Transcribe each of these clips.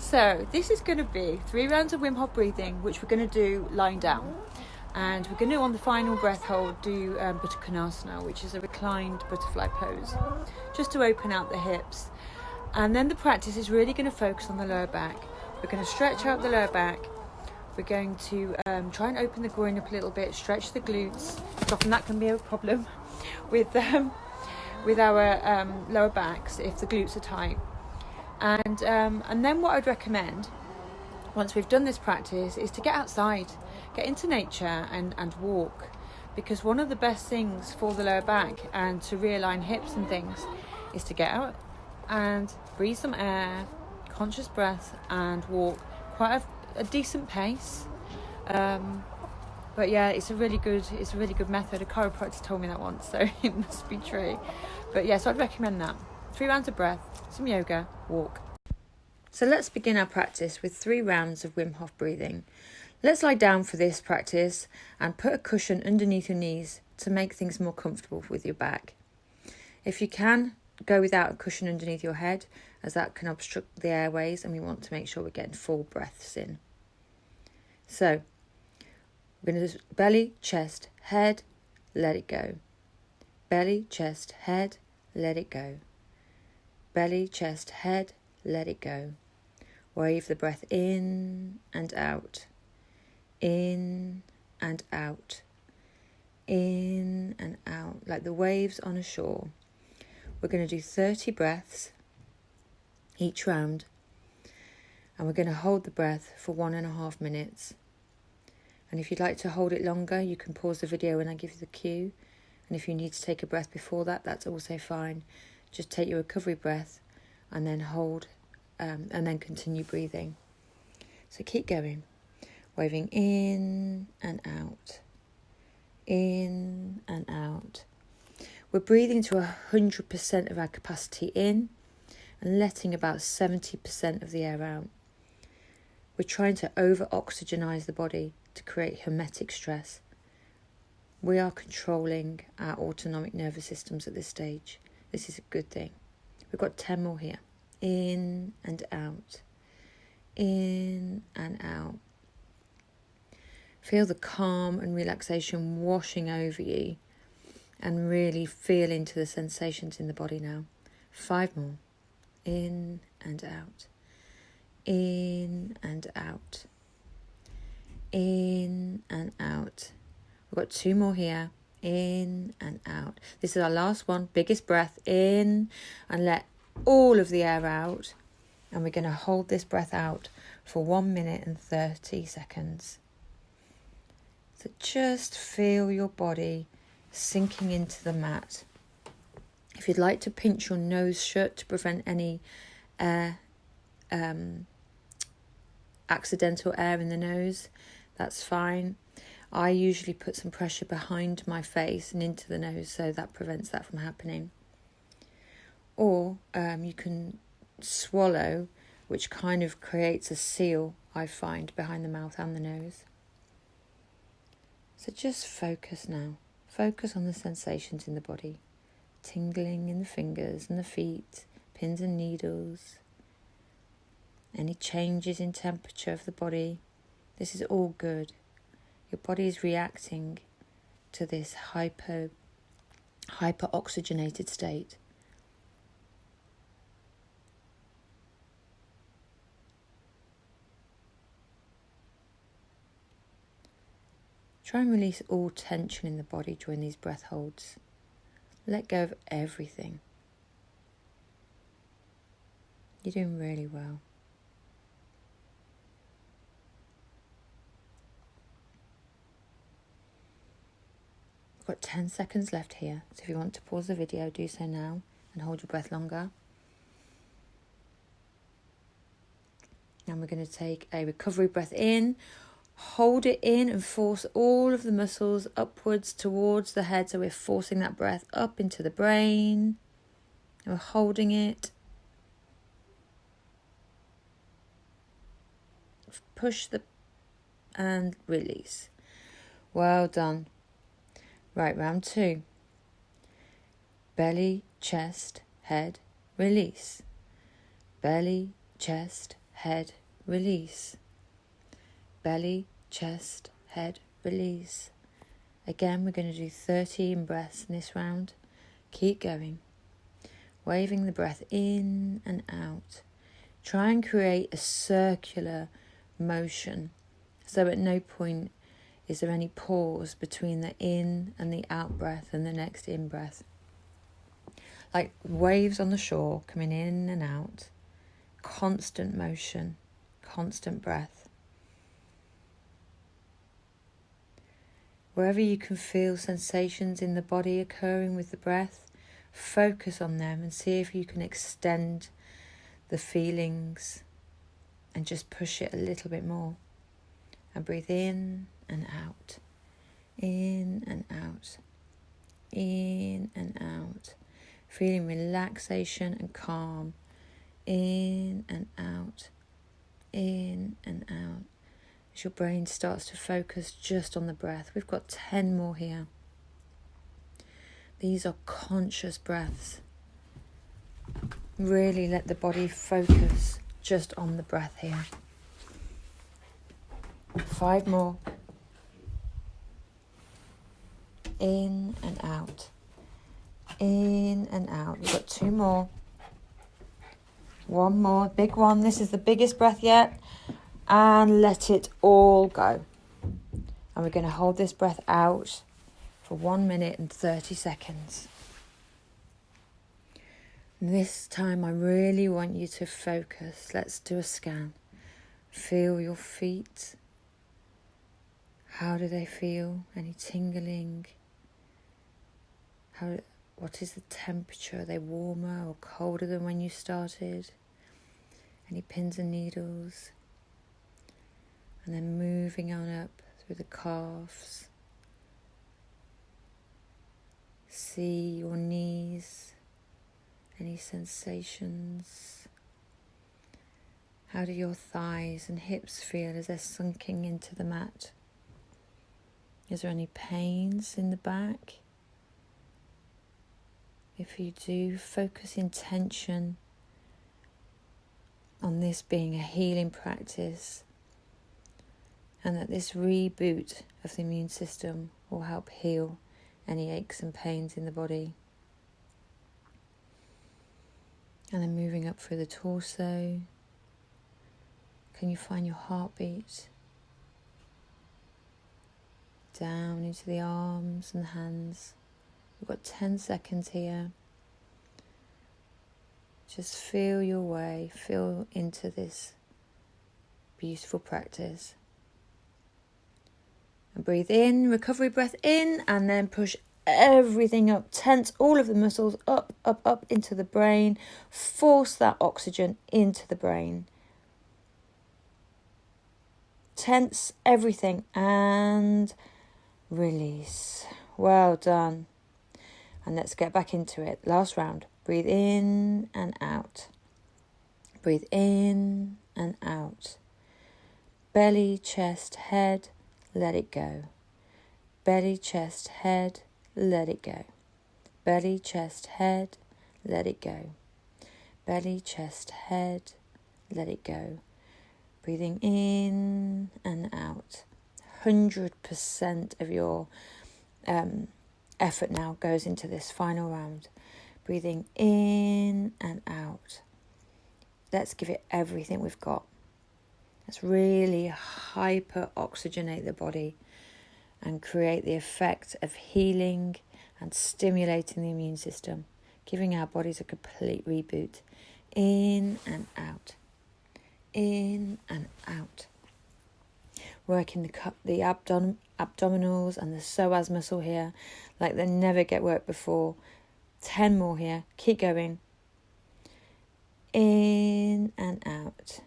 So this is going to be 3 rounds of Wim Hof breathing, which we're going to do lying down. And we're going to, on the final breath hold, do Baddha Konasana, which is a reclined butterfly pose, just to open out the hips. And then the practice is really going to focus on the lower back. We're going to stretch out the lower back. We're going to try and open the groin up a little bit, stretch the glutes. Often that can be a problem with our lower backs if the glutes are tight. And then what I'd recommend, once we've done this practice, is to get outside, get into nature and walk. Because one of the best things for the lower back and to realign hips and things is to get out and breathe some air, conscious breath, and walk quite a decent pace. But yeah, it's a really good method. A chiropractor told me that once, so it must be true. But yeah, so I'd recommend that. 3 rounds of breath, some yoga, walk. So let's begin our practice with 3 rounds of Wim Hof breathing. Let's lie down for this practice and put a cushion underneath your knees to make things more comfortable with your back. If you can, go without a cushion underneath your head, as that can obstruct the airways, and we want to make sure we're getting full breaths in. So we're going to do belly, chest, head, let it go. Belly, chest, head, let it go. Belly, chest, head, let it go. Wave the breath in and out. In and out. In and out, like the waves on a shore. We're going to do 30 breaths each round. And we're going to hold the breath for 1.5 minutes. And if you'd like to hold it longer, you can pause the video when I give you the cue. And if you need to take a breath before that, that's also fine. Just take your recovery breath and then hold and then continue breathing. So keep going. Waving in and out. In and out. We're breathing to 100% of our capacity in and letting about 70% of the air out. We're trying to over-oxygenize the body to create hermetic stress. We are controlling our autonomic nervous systems at this stage. This is a good thing. We've got 10 more here. In and out. In and out. Feel the calm and relaxation washing over you and really feel into the sensations in the body now. 5 more. In and out. In and out. In and out. We've got 2 more here. In and out. This is our last one. Biggest breath in and let all of the air out. And we're going to hold this breath out for 1 minute and 30 seconds. So just feel your body sinking into the mat. If you'd like to pinch your nose shut to prevent any accidental air in the nose, that's fine. I usually put some pressure behind my face and into the nose, so that prevents that from happening. Or you can swallow, which kind of creates a seal, I find, behind the mouth and the nose. So just focus now. Focus on the sensations in the body. Tingling in the fingers and the feet, pins and needles. Any changes in temperature of the body. This is all good. Your body is reacting to this hyper-oxygenated state. Try and release all tension in the body during these breath holds. Let go of everything. You're doing really well. We've got 10 seconds left here, so if you want to pause the video, do so now and hold your breath longer. And we're going to take a recovery breath in. Hold it in and force all of the muscles upwards towards the head. So we're forcing that breath up into the brain. And we're holding it. Push and release. Well done. Right, round 2. Belly, chest, head, release. Belly, chest, head, release. Belly, chest, head, release. Again, we're going to do 13 breaths in this round. Keep going. Waving the breath in and out. Try and create a circular motion, so at no point is there any pause between the in and the out breath and the next in breath. Like waves on the shore, coming in and out. Constant motion, constant breath. Wherever you can feel sensations in the body occurring with the breath, focus on them and see if you can extend the feelings and just push it a little bit more. And breathe in and out, in and out, in and out. Feeling relaxation and calm, in and out, in and out. As your brain starts to focus just on the breath. We've got 10 more here. These are conscious breaths. Really let the body focus just on the breath here. 5 more. In and out. In and out. We've got 2 more. 1 more. Big one. This is the biggest breath yet. And let it all go. And we're going to hold this breath out for 1 minute and 30 seconds. This time I really want you to focus. Let's do a scan. Feel your feet. How do they feel? Any tingling? What is the temperature? Are they warmer or colder than when you started? Any pins and needles? And then moving on up through the calves. See your knees. Any sensations? How do your thighs and hips feel as they're sunking into the mat? Is there any pains in the back? If you do, focus intention on this being a healing practice, and that this reboot of the immune system will help heal any aches and pains in the body. And then moving up through the torso. Can you find your heartbeat? Down into the arms and the hands. We've got 10 seconds here. Just feel your way, feel into this beautiful practice. And breathe in, recovery breath in, and then push everything up. Tense all of the muscles up, up, up into the brain. Force that oxygen into the brain. Tense everything and release. Well done. And let's get back into it. Last round. Breathe in and out. Breathe in and out. Belly, chest, head, let it go. Belly, chest, head, let it go. Belly, chest, head, let it go. Belly, chest, head, let it go. Breathing in and out. 100% of your effort now goes into this final round. Breathing in and out. Let's give it everything we've got. Let's really hyper-oxygenate the body and create the effect of healing and stimulating the immune system, giving our bodies a complete reboot. In and out. In and out. Working the abdominals and the psoas muscle here like they never get worked before. 10 more here. Keep going. In and out.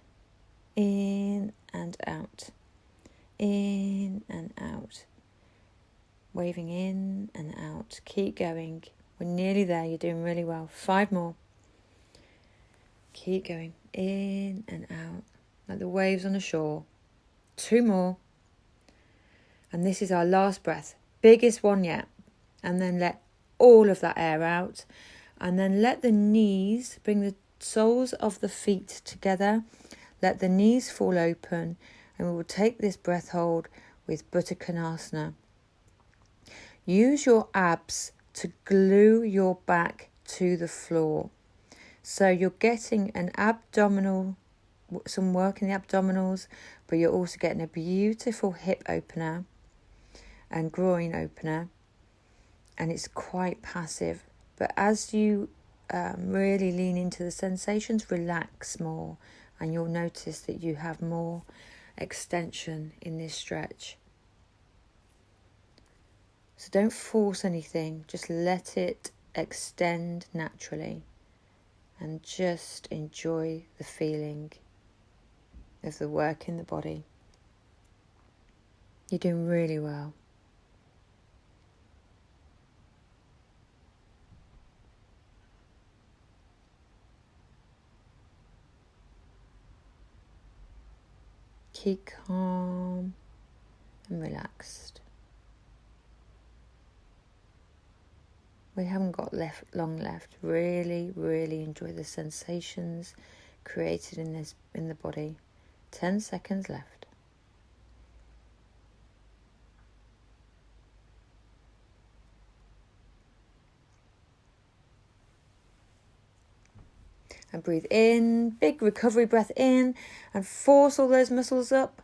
In and out. In and out. Waving in and out. Keep going. We're nearly there. You're doing really well. 5 more. Keep going. In and out. Like the waves on the shore. 2 more. And this is our last breath. Biggest one yet. And then let all of that air out. And then let the knees, bring the soles of the feet together. Let the knees fall open, and we will take this breath hold with Buddha Konasana. Use your abs to glue your back to the floor. So you're getting an abdominal, some work in the abdominals, but you're also getting a beautiful hip opener and groin opener. And it's quite passive. But as you really lean into the sensations, relax more, and you'll notice that you have more extension in this stretch. So don't force anything, just let it extend naturally and just enjoy the feeling of the work in the body. You're doing really well. Keep calm and relaxed. We haven't got long left. Really, really enjoy the sensations created in the body. 10 seconds left. And breathe in, big recovery breath in, and force all those muscles up.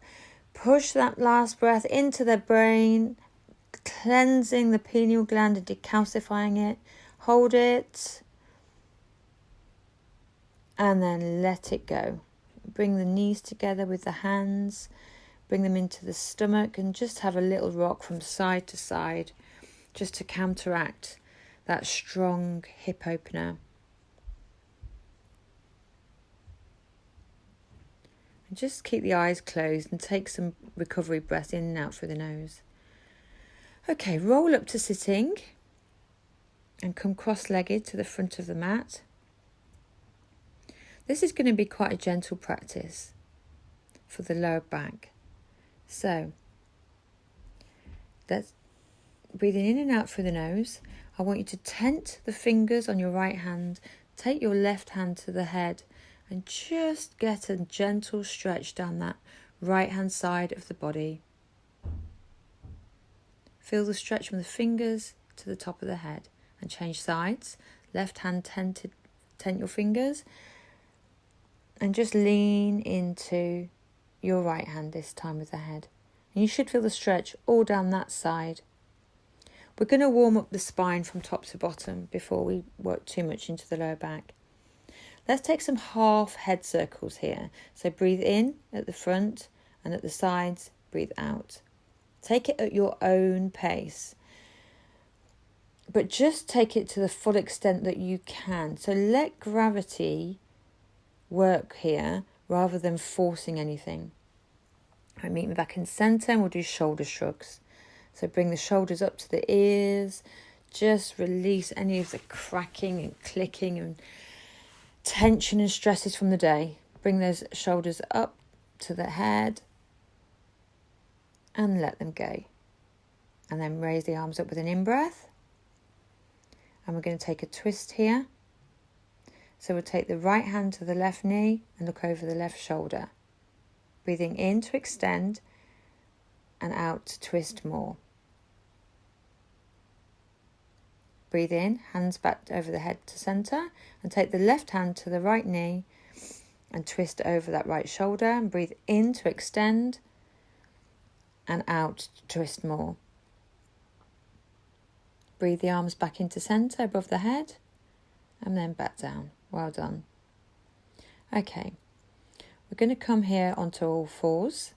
Push that last breath into the brain, cleansing the pineal gland and decalcifying it. Hold it. And then let it go. Bring the knees together with the hands. Bring them into the stomach and just have a little rock from side to side, just to counteract that strong hip opener. And just keep the eyes closed and take some recovery breath in and out through the nose. Okay, roll up to sitting and come cross-legged to the front of the mat. This is going to be quite a gentle practice for the lower back. So, that's breathing in and out through the nose. I want you to tent the fingers on your right hand, take your left hand to the head, and just get a gentle stretch down that right hand side of the body. Feel the stretch from the fingers to the top of the head, and change sides. Left hand tent your fingers, and just lean into your right hand this time with the head. And you should feel the stretch all down that side. We're going to warm up the spine from top to bottom before we work too much into the lower back. Let's take some half head circles here. So breathe in at the front, and at the sides, breathe out. Take it at your own pace, but just take it to the full extent that you can. So let gravity work here rather than forcing anything. I meet me back in centre, and we'll do shoulder shrugs. So bring the shoulders up to the ears. Just release any of the cracking and clicking and tension and stresses from the day. Bring those shoulders up to the head and let them go. And then raise the arms up with an in-breath. And we're going to take a twist here. So we'll take the right hand to the left knee and look over the left shoulder. Breathing in to extend and out to twist more. Breathe in, hands back over the head to centre, and take the left hand to the right knee and twist over that right shoulder, and breathe in to extend and out to twist more. Breathe the arms back into centre above the head and then back down. Well done. Okay, we're going to come here onto all fours.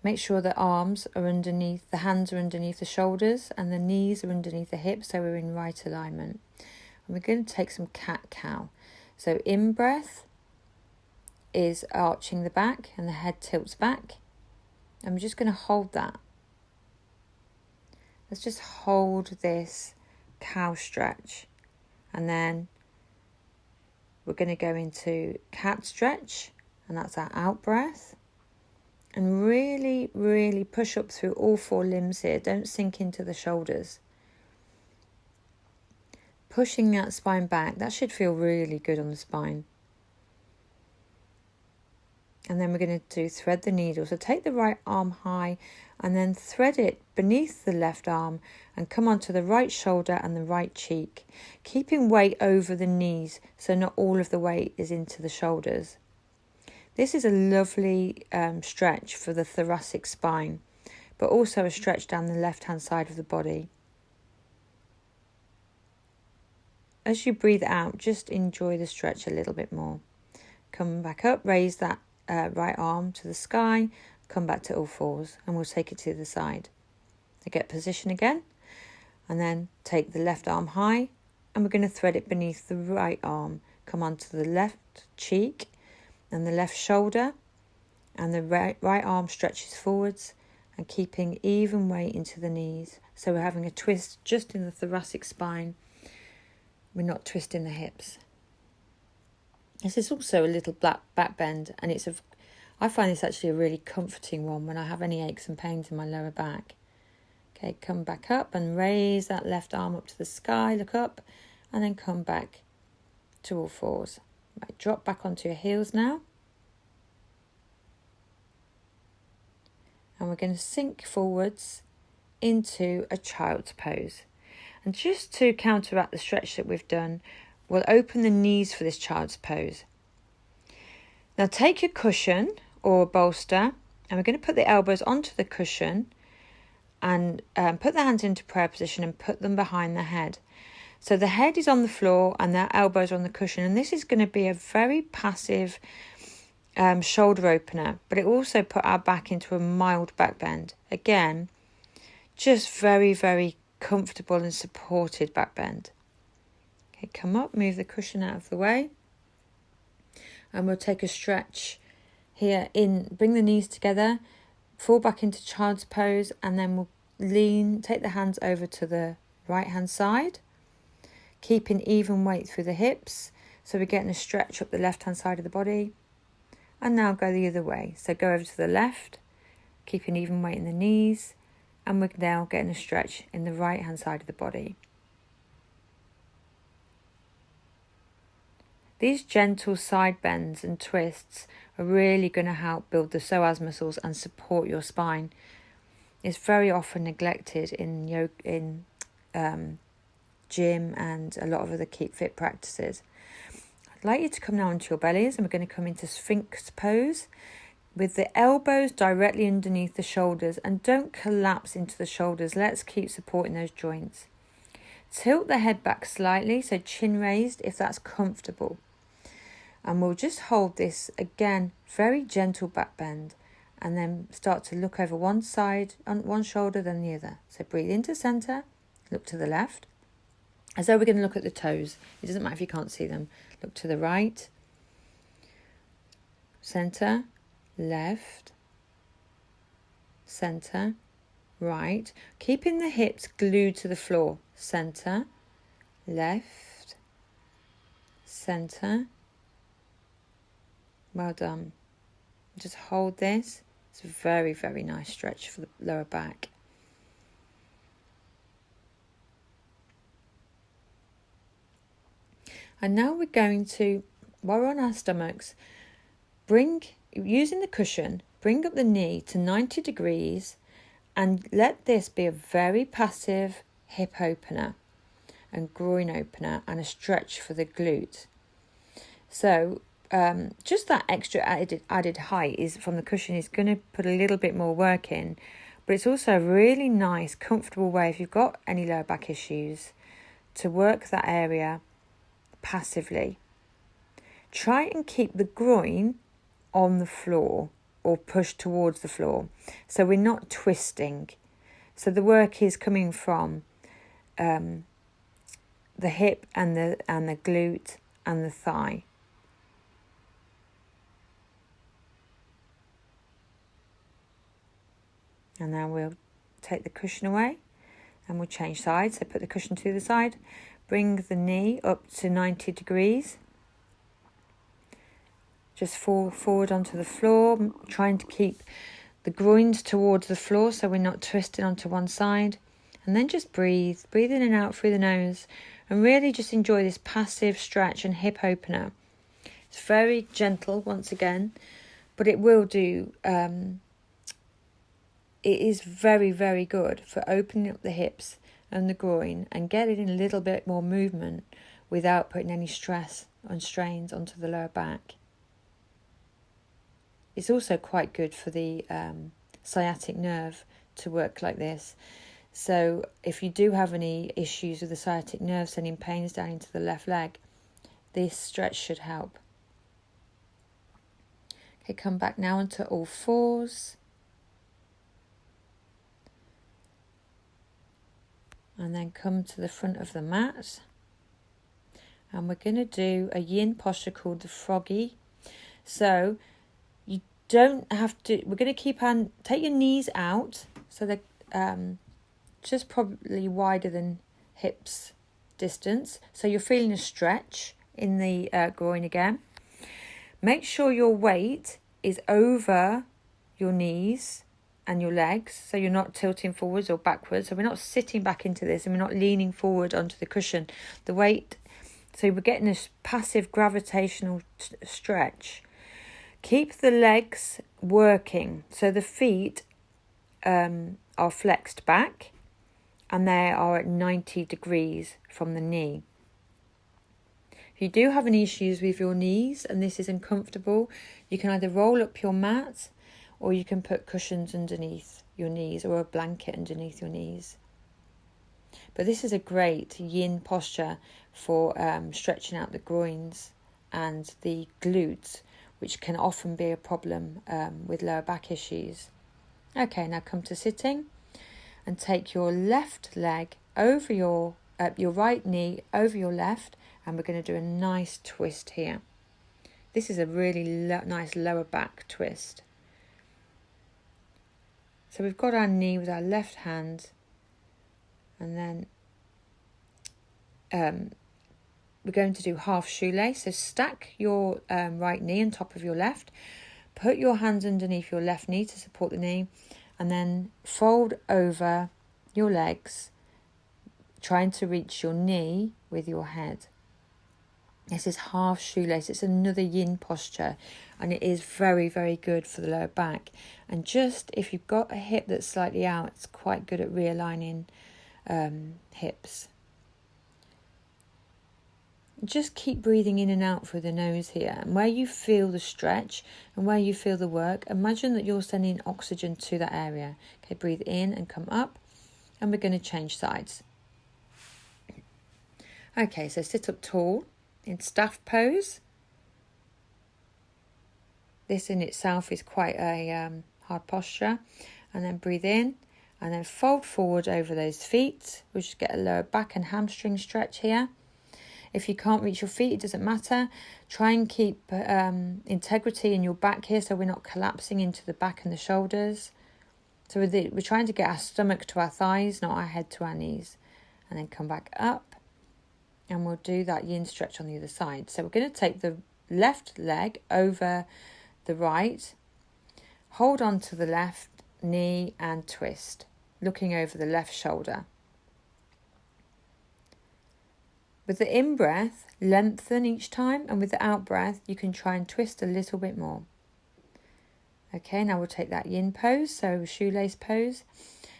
Make sure the arms are underneath, the hands are underneath the shoulders, and the knees are underneath the hips, so we're in right alignment. And we're going to take some cat-cow. So in-breath is arching the back and the head tilts back. And we're just going to hold that. Let's just hold this cow stretch. And then we're going to go into cat stretch, and that's our out breath. And really, really push up through all four limbs here. Don't sink into the shoulders. pushing that spine back. That should feel really good on the spine. And then we're going to do thread the needle. So take the right arm high and then thread it beneath the left arm and come onto the right shoulder and the right cheek, keeping weight over the knees so not all of the weight is into the shoulders. This is a lovely stretch for the thoracic spine, but also a stretch down the left-hand side of the body. As you breathe out, just enjoy the stretch a little bit more. Come back up, raise that right arm to the sky, come back to all fours, and we'll take it to the side. So get position again, and then take the left arm high, and we're going to thread it beneath the right arm. Come onto the left cheek and the left shoulder, and the right arm stretches forwards and keeping even weight into the knees. So we're having a twist just in the thoracic spine. We're not twisting the hips. This is also a little back bend, and I find this actually a really comforting one when I have any aches and pains in my lower back. Okay, come back up and raise that left arm up to the sky, look up, and then come back to all fours. Right, drop back onto your heels now. And we're going to sink forwards into a child's pose. And just to counteract the stretch that we've done, we'll open the knees for this child's pose. Now take your cushion or bolster, and we're going to put the elbows onto the cushion and put the hands into prayer position and put them behind the head. So the head is on the floor and the elbows are on the cushion, and this is going to be a very passive shoulder opener, but it also put our back into a mild back bend. Again, just very, very comfortable and supported back bend. Okay, come up, move the cushion out of the way, and we'll take a stretch here bring the knees together, fall back into child's pose, and then we'll take the hands over to the right hand side, keeping even weight through the hips, so we're getting a stretch up the left hand side of the body. And now go the other way, so go over to the left, keeping even weight in the knees, and we're now getting a stretch in the right hand side of the body. These gentle side bends and twists are really going to help build the psoas muscles and support your spine. It's very often neglected in yoga, in gym and a lot of other keep fit practices. I'd like you to come now onto your bellies, and we're going to come into Sphinx pose with the elbows directly underneath the shoulders, and don't collapse into the shoulders. Let's keep supporting those joints. Tilt the head back slightly, so chin raised if that's comfortable. And we'll just hold this again, very gentle back bend, and then start to look over one side, on one shoulder, then the other. So breathe into center, look to the left, as though we're going to look at the toes. It doesn't matter if you can't see them. Look to the right, center, left, center, right. Keeping the hips glued to the floor. Center, left, center. Well done. Just hold this. It's a very, very nice stretch for the lower back. And now we're going to, while we're on our stomachs, using the cushion, bring up the knee to 90 degrees and let this be a very passive hip opener and groin opener and a stretch for the glute. So just that extra added height is from the cushion is going to put a little bit more work in, but it's also a really nice, comfortable way if you've got any lower back issues to work that area passively. Try and keep the groin on the floor or push towards the floor, so we're not twisting. So the work is coming from the hip and the glute and the thigh. And now we'll take the cushion away and we'll change sides. So put the cushion to the side, bring the knee up to 90 degrees. Just fall forward onto the floor, trying to keep the groins towards the floor so we're not twisting onto one side. And then just breathe in and out through the nose And really just enjoy this passive stretch and hip opener. It's very gentle once again, but it will do, it is very, very good for opening up the hips and the groin and getting a little bit more movement without putting any stress and strains onto the lower back. It's also quite good for the sciatic nerve to work like this. So if you do have any issues with the sciatic nerve sending pains down into the left leg, this stretch should help. Okay, come back now onto all fours. And then come to the front of the mat. And we're going to do a yin posture called the froggy. So you don't have to, we're going to take your knees out so they're just probably wider than hips distance. So you're feeling a stretch in the groin again. Make sure your weight is over your knees and your legs, so you're not tilting forwards or backwards. So we're not sitting back into this and we're not leaning forward onto the cushion. The weight, so we're getting this passive gravitational stretch. Keep the legs working, so the feet are flexed back and they are at 90 degrees from the knee. If you do have any issues with your knees and this is uncomfortable, you can either roll up your mat or you can put cushions underneath your knees or a blanket underneath your knees. But this is a great yin posture for stretching out the groins and the glutes, which can often be a problem with lower back issues. Okay, now come to sitting and take your left leg over your right knee over your left, and we're going to do a nice twist here. This is a really nice lower back twist. So we've got our knee with our left hand, and then we're going to do half shoelace. So stack your right knee on top of your left, put your hands underneath your left knee to support the knee, and then fold over your legs, trying to reach your knee with your head. This is half shoelace. It's another yin posture, and it is very, very good for the lower back. And just if you've got a hip that's slightly out, it's quite good at realigning hips. Just keep breathing in and out through the nose here. And where you feel the stretch and where you feel the work, imagine that you're sending oxygen to that area. Okay, breathe in and come up. And we're going to change sides. Okay, so sit up tall in staff pose. This in itself is quite a hard posture. And then breathe in and then fold forward over those feet. We'll just get a lower back and hamstring stretch here. If you can't reach your feet, it doesn't matter. Try and keep integrity in your back here so we're not collapsing into the back and the shoulders. So we're trying to get our stomach to our thighs, not our head to our knees. And then come back up. And we'll do that yin stretch on the other side. So we're going to take the left leg over the right. Hold on to the left knee and twist, looking over the left shoulder. With the in-breath, lengthen each time, and with the out-breath, you can try and twist a little bit more. Okay, now we'll take that yin pose, so shoelace pose.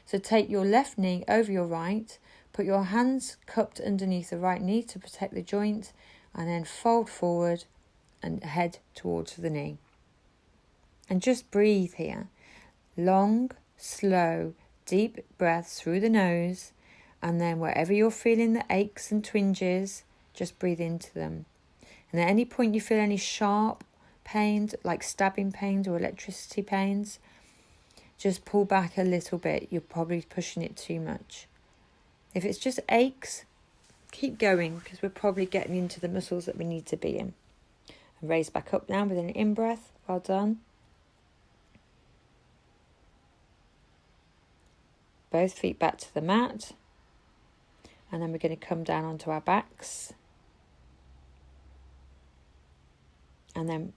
So take your left knee over your right, put your hands cupped underneath the right knee to protect the joint, and then fold forward and head towards the knee. And just breathe here. Long, slow, deep breaths through the nose. And then wherever you're feeling the aches and twinges, just breathe into them. And at any point you feel any sharp pains, like stabbing pains or electricity pains, just pull back a little bit. You're probably pushing it too much. If it's just aches, keep going, because we're probably getting into the muscles that we need to be in. And raise back up now with an in-breath. Well done. Both feet back to the mat. And then we're going to come down onto our backs. And then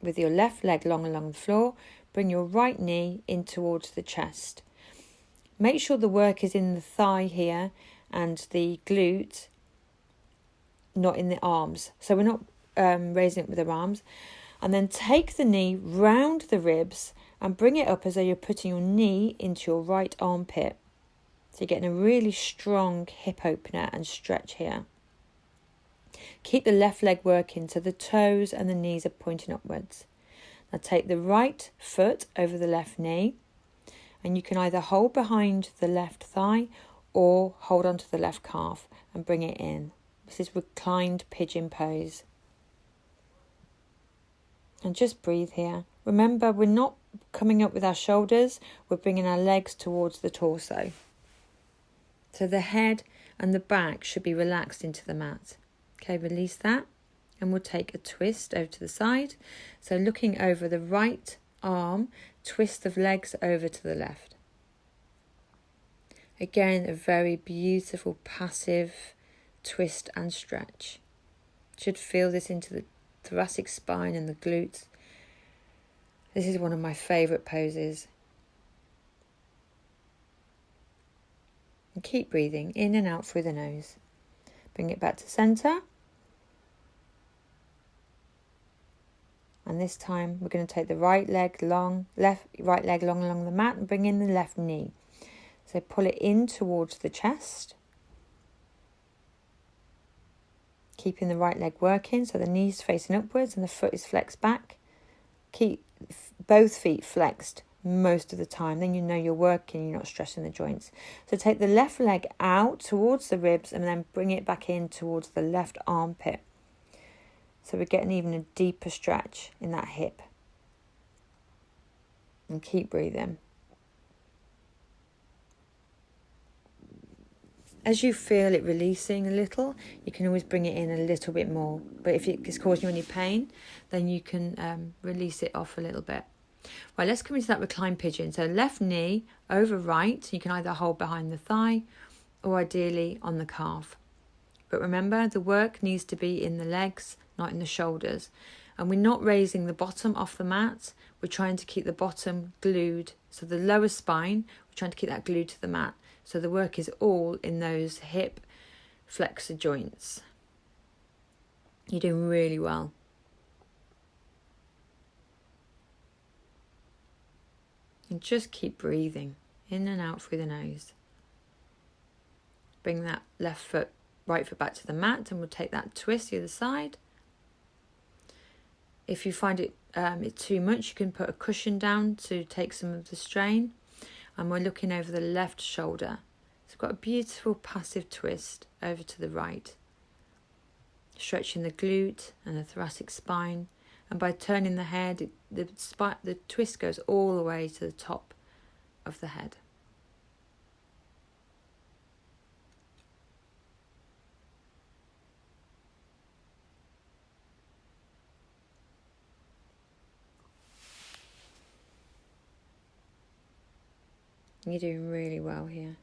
with your left leg long along the floor, bring your right knee in towards the chest. Make sure the work is in the thigh here and the glute not in the arms. So we're not raising it with our arms. And then take the knee round the ribs and bring it up as though you're putting your knee into your right armpit. So you're getting a really strong hip opener and stretch here. Keep the left leg working so the toes and the knees are pointing upwards. Now take the right foot over the left knee, and you can either hold behind the left thigh or hold onto the left calf and bring it in. This is reclined pigeon pose. And just breathe here. Remember, we're not coming up with our shoulders, we're bringing our legs towards the torso. So the head and the back should be relaxed into the mat. Okay, release that, and we'll take a twist over to the side. So looking over the right arm, twist the legs over to the left. Again, a very beautiful passive twist and stretch. Should feel this into the thoracic spine and the glutes. This is one of my favourite poses. And keep breathing in and out through the nose. Bring it back to centre. And this time we're going to take the right leg long along the mat and bring in the left knee. So pull it in towards the chest. Keeping the right leg working, so the knee's facing upwards and the foot is flexed back. Keep both feet flexed most of the time, then you know you're working, you're not stressing the joints. So take the left leg out towards the ribs and then bring it back in towards the left armpit. So we're getting even a deeper stretch in that hip. And keep breathing. As you feel it releasing a little, you can always bring it in a little bit more. But if it's causing you any pain, then you can release it off a little bit. Right, let's come into that reclined pigeon. So left knee over right. You can either hold behind the thigh or ideally on the calf. But remember, the work needs to be in the legs, not in the shoulders. And we're not raising the bottom off the mat. We're trying to keep the bottom glued. So the lower spine, we're trying to keep that glued to the mat. So the work is all in those hip flexor joints. You're doing really well. And just keep breathing in and out through the nose. Bring that right foot back to the mat, and we'll take that twist the other side. If you find it's too much, you can put a cushion down to take some of the strain. And we're looking over the left shoulder. So we've got a beautiful passive twist over to the right. Stretching the glute and the thoracic spine. And by turning the head, the twist goes all the way to the top of the head. You're doing really well here.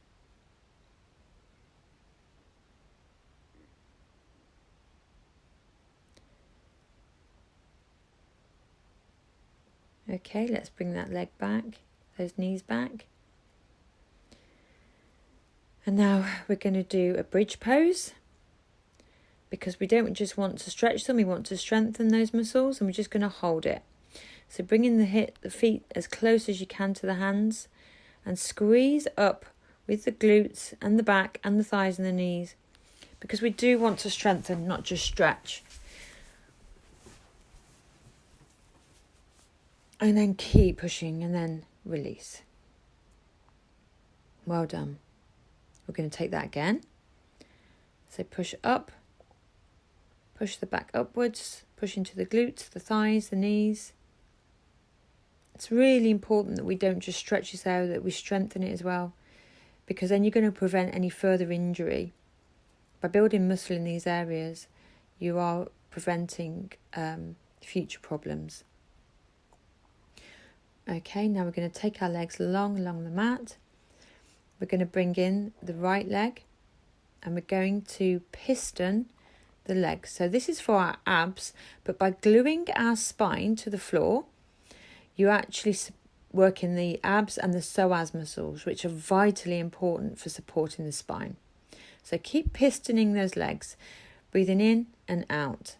Okay, let's bring that leg back, those knees back. And now we're going to do a bridge pose, because we don't just want to stretch them, we want to strengthen those muscles, and we're just going to hold it. So bringing the feet as close as you can to the hands, and squeeze up with the glutes and the back and the thighs and the knees, because we do want to strengthen, not just stretch. And then keep pushing and then release. Well done. We're going to take that again. So push up, push the back upwards, push into the glutes, the thighs, the knees. It's really important that we don't just stretch this out, that we strengthen it as well, because then you're going to prevent any further injury. By building muscle in these areas, you are preventing future problems. Okay, now we're going to take our legs long along the mat. We're going to bring in the right leg, and we're going to piston the legs. So this is for our abs, but by gluing our spine to the floor, you actually work in the abs and the psoas muscles, which are vitally important for supporting the spine. So keep pistoning those legs. Breathing in and out.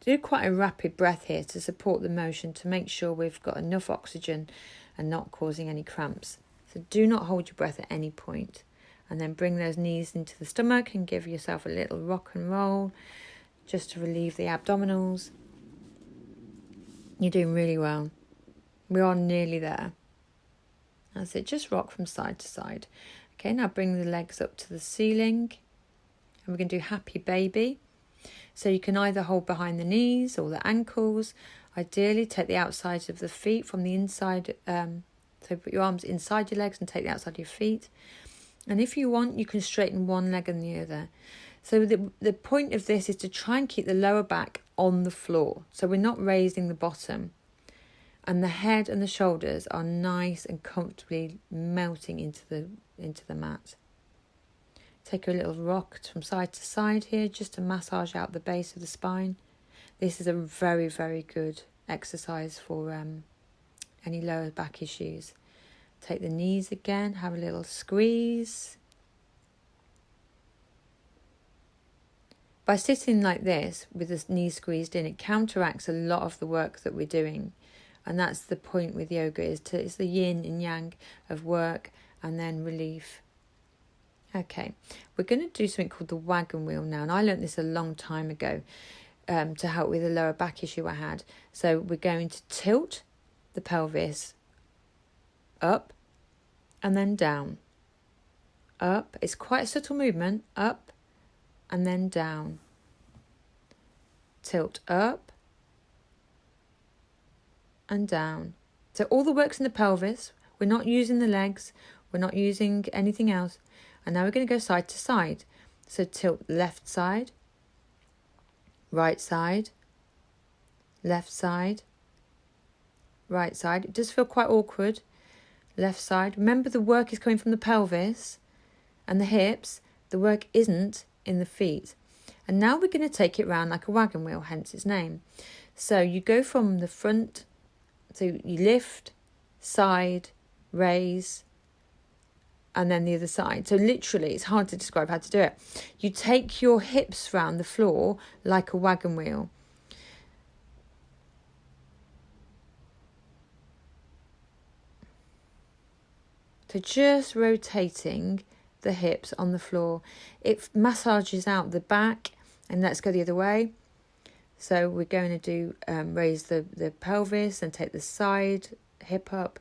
Do quite a rapid breath here to support the motion, to make sure we've got enough oxygen and not causing any cramps. So do not hold your breath at any point. And then bring those knees into the stomach and give yourself a little rock and roll just to relieve the abdominals. You're doing really well. We are nearly there. That's it, just rock from side to side. Okay, now bring the legs up to the ceiling. And we're going to do happy baby. So you can either hold behind the knees or the ankles. Ideally, take the outsides of the feet from the inside. So put your arms inside your legs and take the outside of your feet. And if you want, you can straighten one leg and the other. So the point of this is to try and keep the lower back on the floor. So we're not raising the bottom. And the head and the shoulders are nice and comfortably melting into the mat. Take a little rock from side to side here just to massage out the base of the spine. This is a very, very good exercise for any lower back issues. Take the knees again, have a little squeeze. By sitting like this with the knees squeezed in, it counteracts a lot of the work that we're doing. And that's the point with yoga, it's the yin and yang of work and then relief. Okay, we're going to do something called the wagon wheel now. And I learned this a long time ago to help with a lower back issue I had. So we're going to tilt the pelvis up and then down. Up, it's quite a subtle movement. Up and then down. Tilt up and down. So all the work's in the pelvis. We're not using the legs. We're not using anything else. And now we're going to go side to side. So tilt left side, right side, left side, right side. It does feel quite awkward. Left side. Remember, the work is coming from the pelvis and the hips. The work isn't in the feet. And now we're going to take it round like a wagon wheel, hence its name. So you go from the front, so you lift, side, raise, and then the other side. So literally, it's hard to describe how to do it. You take your hips round the floor like a wagon wheel. So just rotating the hips on the floor. It massages out the back, and let's go the other way. So we're going to do raise the pelvis and take the side hip up,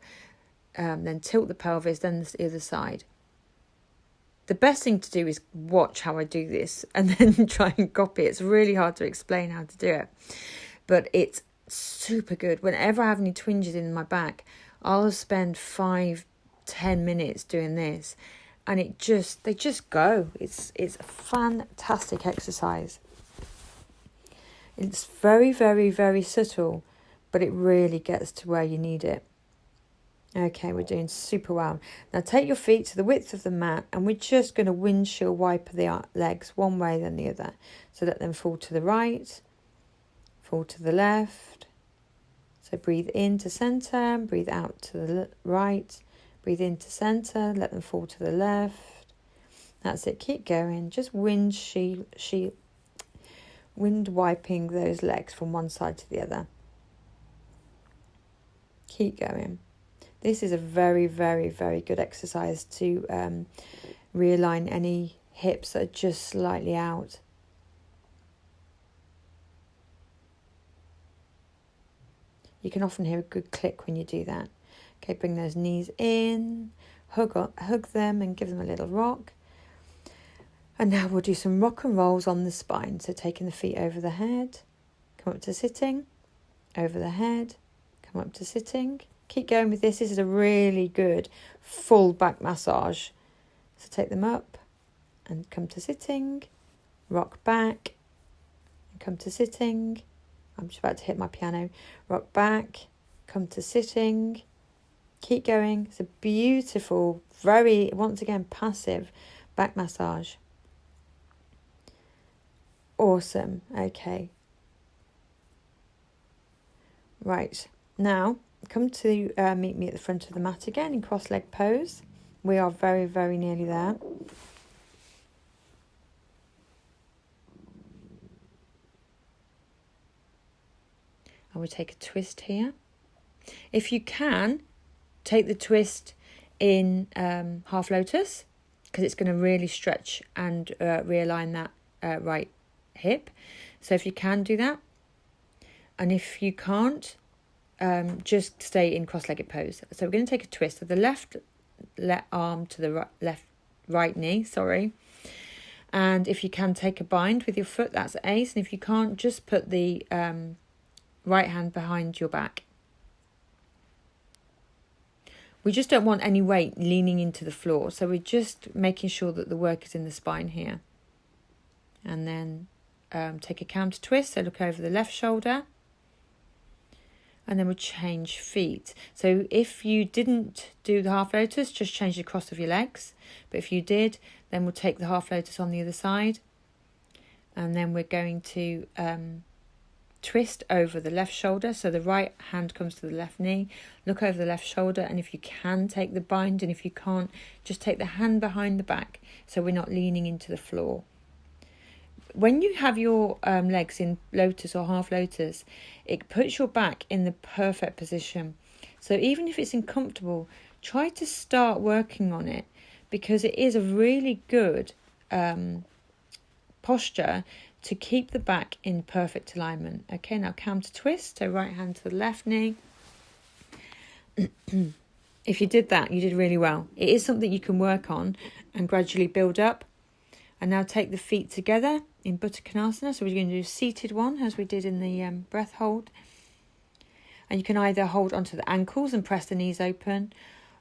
then tilt the pelvis, then the other side. The best thing to do is watch how I do this and then try and copy. It's really hard to explain how to do it, but it's super good. Whenever I have any twinges in my back, I'll spend 5-10 minutes doing this, and they just go. It's a fantastic exercise. It's very, very, very subtle, but it really gets to where you need it. Okay, we're doing super well. Now take your feet to the width of the mat, and we're just going to windshield wiper the legs one way then the other. So let them fall to the right, fall to the left. So breathe into centre, breathe out to the right, breathe into centre, let them fall to the left. That's it, keep going. Just wind wiping those legs from one side to the other. Keep going. This is a very, very, very good exercise to realign any hips that are just slightly out. You can often hear a good click when you do that. Okay, bring those knees in, hug them and give them a little rock. And now we'll do some rock and rolls on the spine. So taking the feet over the head, come up to sitting, over the head, come up to sitting. Keep going with this. This is a really good full back massage. So take them up and come to sitting, rock back and come to sitting. I'm just about to hit my piano. Rock back, come to sitting. Keep going. It's a beautiful, very, once again, passive back massage. Awesome. Okay. Right. Now, come to meet me at the front of the mat again in cross-leg pose. We are very, very nearly there. And we'll take a twist here. If you can, take the twist in half lotus, because it's going to really stretch and realign that right hip. So if you can, do that. And if you can't, just stay in cross-legged pose. So we're going to take a twist of the left arm to the right knee, sorry. And if you can, take a bind with your foot, that's ace. And if you can't, just put the right hand behind your back. We just don't want any weight leaning into the floor. So we're just making sure that the work is in the spine here. And then take a counter twist. So look over the left shoulder. And then we'll change feet. So if you didn't do the half lotus, just change the cross of your legs. But if you did, then we'll take the half lotus on the other side. And then we're going to twist over the left shoulder. So the right hand comes to the left knee. Look over the left shoulder. And if you can, take the bind. And if you can't, just take the hand behind the back. So we're not leaning into the floor. When you have your legs in lotus or half lotus, it puts your back in the perfect position. So even if it's uncomfortable, try to start working on it, because it is a really good posture to keep the back in perfect alignment. Okay, now counter twist, so right hand to the left knee. If you did that, you did really well. It is something you can work on and gradually build up. And now take the feet together in Baddha Konasana. So we're going to do a seated one, as we did in the breath hold. And you can either hold onto the ankles and press the knees open.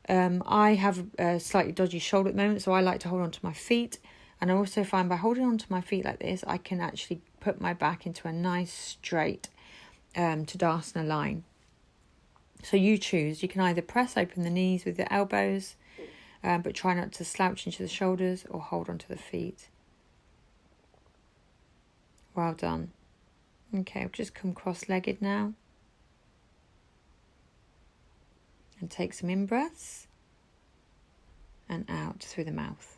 I have a slightly dodgy shoulder at the moment, so I like to hold onto my feet. And I also find by holding onto my feet like this, I can actually put my back into a nice straight Tadasana line. So you choose. You can either press open the knees with the elbows, but try not to slouch into the shoulders, or hold onto the feet. Well done. Okay, I've just come cross-legged now. And take some in-breaths and out through the mouth.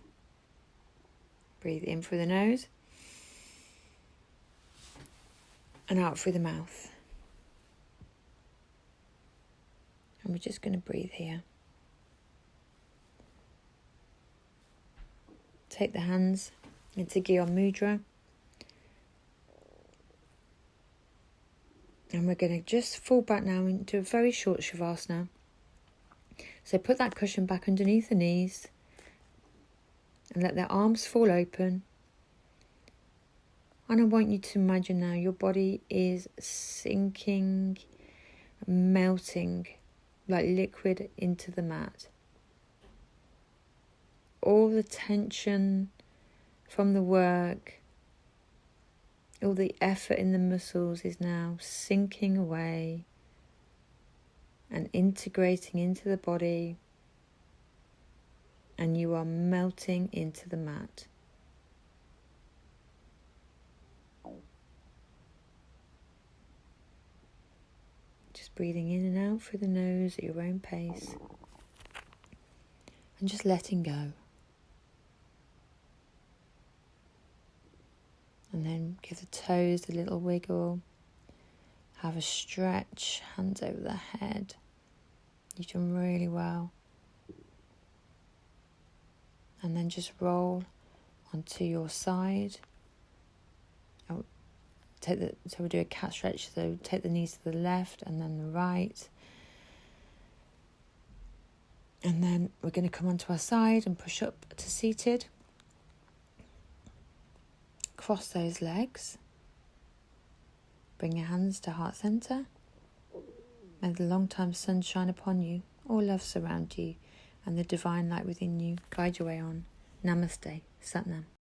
Breathe in through the nose and out through the mouth. And we're just going to breathe here. Take the hands into Gyan Mudra. And we're going to just fall back now into a very short Shavasana. So put that cushion back underneath the knees and let the arms fall open. And I want you to imagine now your body is sinking, melting like liquid into the mat. All the tension from the work, all the effort in the muscles is now sinking away and integrating into the body, and you are melting into the mat. Just breathing in and out through the nose at your own pace, and just letting go. And then give the toes a little wiggle. Have a stretch, hands over the head. You've done really well. And then just roll onto your side. So we'll do a cat stretch. So take the knees to the left and then the right. And then we're going to come onto our side and push up to seated. Cross those legs. Bring your hands to heart center. May the long-time sun shine upon you, all love surround you, and the divine light within you guide your way on. Namaste, Satnam.